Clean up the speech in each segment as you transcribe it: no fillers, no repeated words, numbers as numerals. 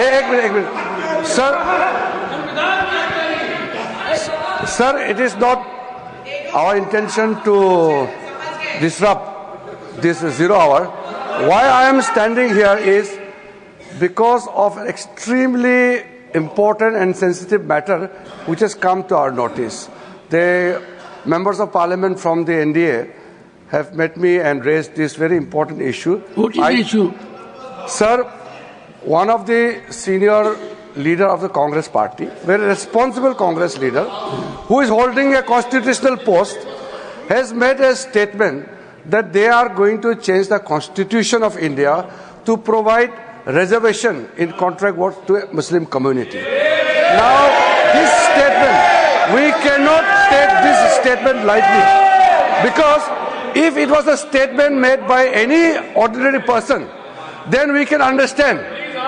एक minute sir, it is not our intention to disrupt this 0 hour. Why I am standing here is because of an extremely important and sensitive matter which has come to our notice. The members of parliament from the NDA have met me and raised this very important issue. What is the issue? Sir, one of the senior leader of the Congress party, very responsible Congress leader, who is holding a constitutional post, has made a statement that they are going to change the constitution of India to provide reservation in contract work to a Muslim community. Now, this statement, we cannot take this statement lightly, because if it was a statement made by any ordinary person, then we can understand,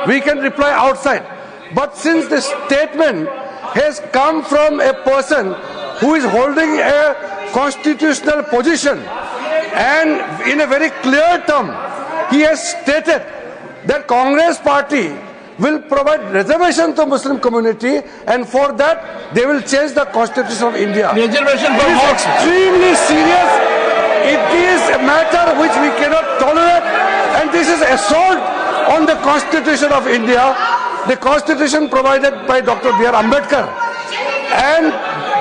we can reply outside. But since the statement has come from a person who is holding a constitutional position, and in a very clear term, he has stated that Congress party will provide reservation to Muslim community, and for that they will change the constitution of India. Reservation for it is extremely serious. It is a matter which we cannot tolerate, and this is assault on the constitution of India, the constitution provided by Dr. B.R. Ambedkar. And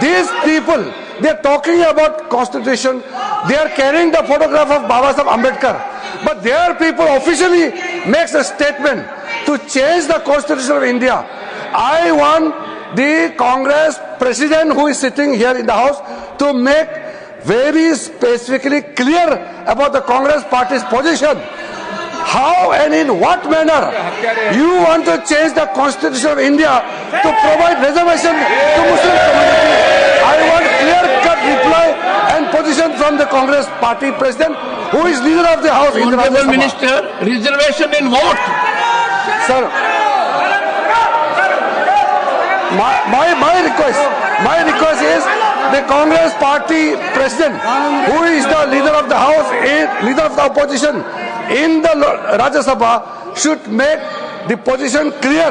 these people, they are talking about constitution, they are carrying the photograph of Baba Saheb Ambedkar, but their people officially makes a statement to change the constitution of India. I want the Congress president who is sitting here in the house to make very specifically clear about the Congress party's position. How and in what manner you want to change the constitution of India to provide reservation to Muslim community? I want clear-cut reply and position from the Congress party president, who is leader of the house. Honorable Minister, reservation in what? Sir, my request is the Congress party president, who is the leader of the house, leader of the opposition in the Rajya Sabha, should make the position clear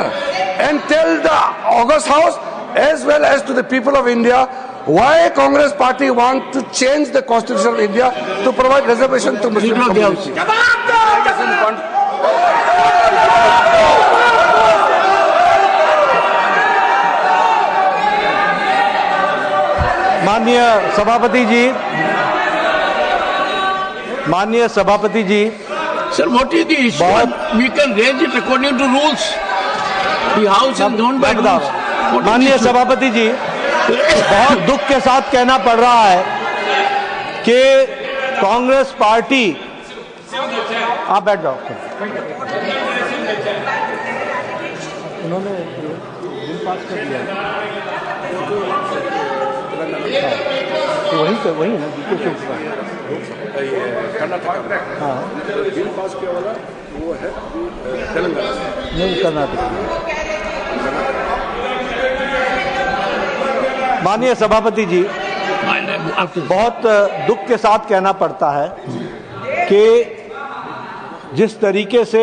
and tell the August House as well as to the people of India why Congress party want to change the constitution of India to provide reservation to Muslim community. माननीय सभापति जी, Sir, what is the issue? We can raise it according to rules. The house is known by rules. माननीय सभापति जी, बहुत दुख के साथ कहना पड़ रहा है कि कांग्रेस पार्टी, आप बैठ जाओ, उन्होंने बिल पास कर दिया तो वही ना हाँ बिल पास किया वाला वो है तेलंगाना, नहीं कर्नाटक। माननीय सभापति जी, बहुत दुख के साथ कहना पड़ता है कि जिस तरीके से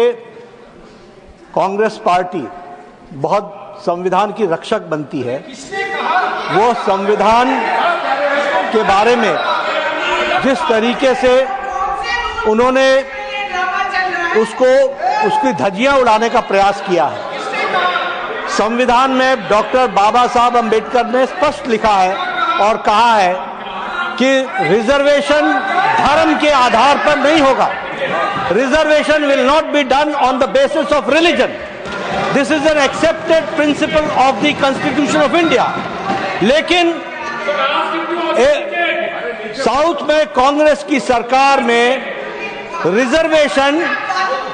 कांग्रेस पार्टी बहुत संविधान की रक्षक बनती है, वो संविधान के बारे में जिस तरीके से उन्होंने उसकी धज्जियां उड़ाने का प्रयास किया है। संविधान में डॉक्टर बाबा साहब अंबेडकर ने स्पष्ट लिखा है और कहा है कि रिजर्वेशन धर्म के आधार पर नहीं होगा। Reservation will not be done on the basis of religion. This is an accepted principle of the constitution of India. लेकिन साउथ में कांग्रेस की सरकार में रिजर्वेशन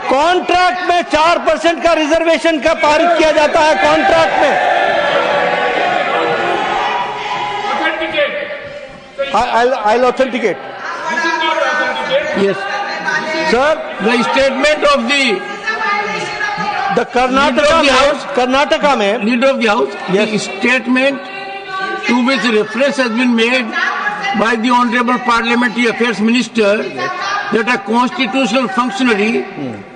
कॉन्ट्रैक्ट में 4% का रिजर्वेशन का पारित किया जाता है। कॉन्ट्रैक्ट में I'll authenticate. Yes, sir. The statement of the Karnataka में leader of the house, yes. The statement to which reference has been made by the Honorable Parliamentary Affairs Minister, that a constitutional functionary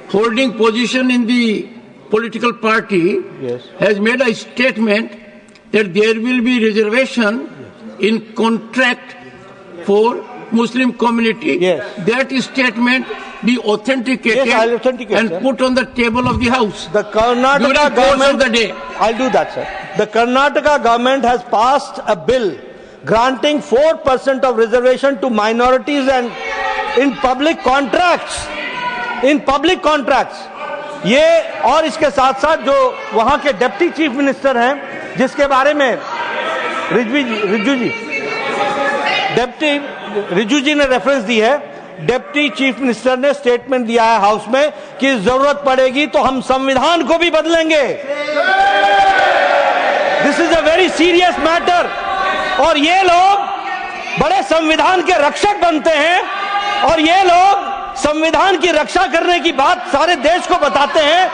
holding position in the political party Yes. has made a statement that there will be reservation in contract for Muslim community. Yes. That statement be authenticated Yes, I'll authenticate, and sir. put on the table of the House. The Karnataka During course of government, the day. I'll do that, sir. The Karnataka government has passed a bill granting 4% of reservation to minorities and in public contracts. In public contracts. ये और इसके साथ साथ जो वहां के deputy chief minister हैं, जिसके बारे में रिजू जी ने रेफरेंस दी है, डिप्टी चीफ मिनिस्टर ने स्टेटमेंट दिया है हाउस में कि जरूरत पड़ेगी तो हम संविधान को भी बदलेंगे। This is a very serious matter. और ये लोग बड़े संविधान के रक्षक बनते हैं और ये लोग संविधान की रक्षा करने की बात सारे देश को बताते हैं,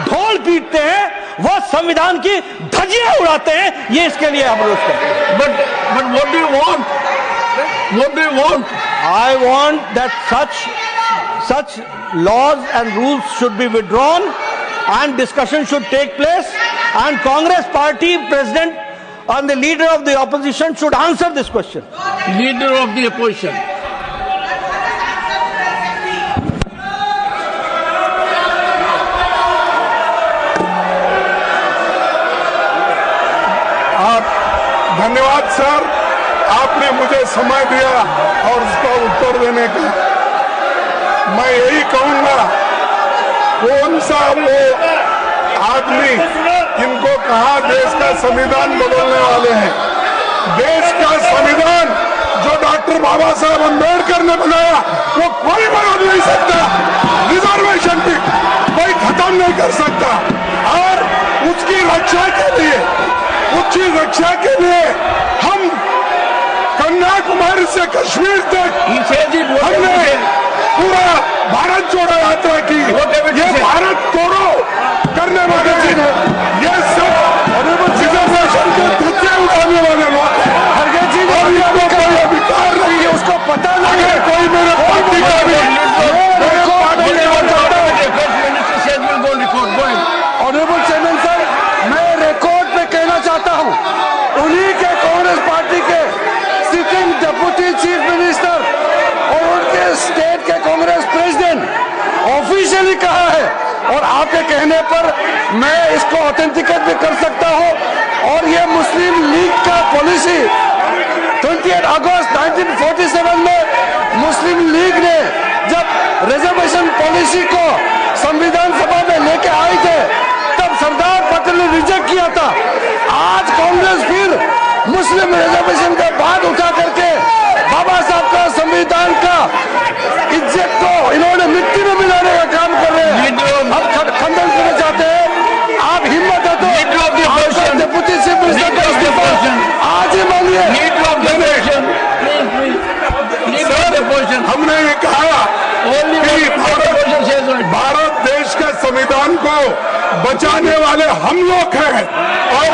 ढोल पीटते हैं, वो संविधान की धज्जियां उड़ाते हैं। ये इसके लिए हम रोक करते हैं। But what do you want? What do you want? I want that such laws and rules should be withdrawn and discussion should take place, and Congress party president and the leader of the opposition should answer this question. Leader of the opposition. धन्यवाद sir, आपने मुझे समय दिया और उसका उत्तर देने का। मैं यही कहूंगा, कौन सा वो आदमी जिनको कहा देश का संविधान बदलने वाले हैं। देश का संविधान जो डॉक्टर बाबा साहब अम्बेडकर ने बनाया वो कोई बदल नहीं सकता। रिजर्वेशन भी कोई खत्म नहीं कर सकता। और उसकी रक्षा के लिए हम कन्याकुमारी से कश्मीर तक हमने पूरा भारत जोड़ो यात्रा की। ये भारत तोड़ो करने वाले ये सब रिजर्वेशन के धक्के उठाने वाले लोग हैं। और इनको कोई अधिकार नहीं है, उसको पता नहीं है। कोई मेरे पार्टी का भी ऑनरेबल चेयरमैन सर, मैं रिकॉर्ड पे कहना चाहता हूं, उन्हीं के कांग्रेस पार्टी के सिटिंग डिप्टी चीफ मिनिस्टर और उनके स्टेट के कांग्रेस प्रेसिडेंट ऑफिशियली कहा है, और आपके कहने पर मैं इसको ऑथेंटिकेट भी कर सकता हूं। और ये मुस्लिम लीग का पॉलिसी 28 अगस्त 1947 में मुस्लिम लीग ने जब रिजर्वेशन पॉलिसी को संविधान सभा में लेके आए थे, तब सरदार पटेल ने रिजेक्ट किया था। आज कांग्रेस फिर मुस्लिम रिजर्वेशन का बात उठा करके बाबा साहब का संविधान का इज्जत को इन्होंने मिट्टी में मिलाने का काम कर रहे हैं। अब खंडन करना चाहते हैं। आप हिम्मत है तो डिप्टी चीफ मिनिस्टर का इस्तीफा आज ही मांगिए। हमने ये कहा कि भारत देश के संविधान को बचाने वाले हम लोग हैं और